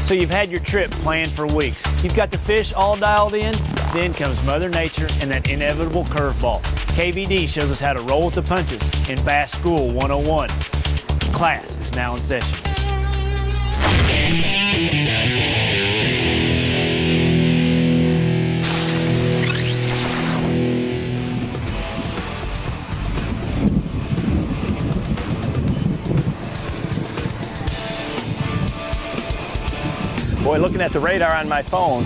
So you've had your trip planned for weeks. You've got the fish all dialed in, then comes Mother Nature and that inevitable curveball. KVD shows us how to roll with the punches in Bass School 101. Class is now in session. Boy, looking at the radar on my phone,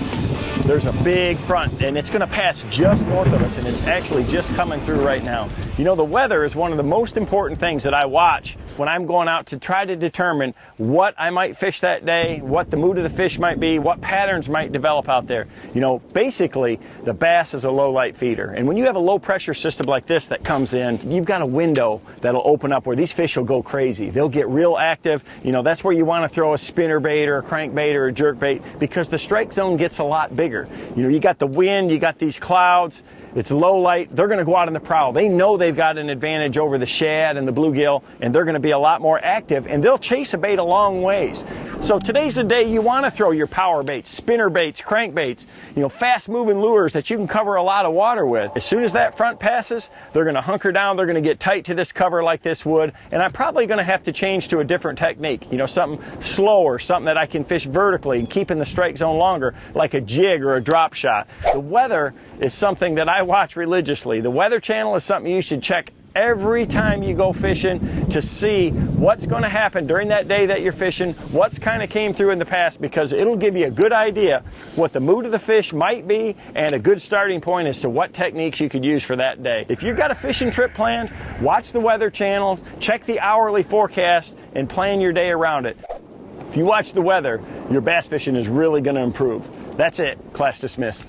there's a big front, and it's going to pass just north of us, and it's actually just coming through right now. You know, the weather is one of the most important things that I watch when I'm going out to try to determine what I might fish that day, what the mood of the fish might be, what patterns might develop out there. You know, basically, the bass is a low light feeder, and when you have a low pressure system like this that comes in, you've got a window that'll open up where these fish will go crazy. They'll get real active. You know, that's where you want to throw a spinner bait or a crankbait or a jerk bait, because the strike zone gets a lot bigger. You know, you got the wind, you got these clouds, it's low light, they're going to go out on the prowl. They know they've got an advantage over the shad and the bluegill, and they're going to be a lot more active, and they'll chase a bait a long ways. So today's the day you want to throw your power baits, spinner baits, crankbaits, you know, fast moving lures that you can cover a lot of water with. As soon as that front passes, they're going to hunker down, they're going to get tight to this cover like this wood, and I'm probably going to have to change to a different technique, you know, something slower, something that I can fish vertically and keep in the strike zone longer, like a jig or a drop shot. The weather is something that I watch religiously. The Weather Channel is something you should check every time you go fishing to see what's going to happen during that day that you're fishing, what's kind of came through in the past, because it'll give you a good idea what the mood of the fish might be and a good starting point as to what techniques you could use for that day. If you've got a fishing trip planned, watch the Weather Channel, check the hourly forecast, and plan your day around it. If you watch the weather, your bass fishing is really going to improve. That's it. Class dismissed.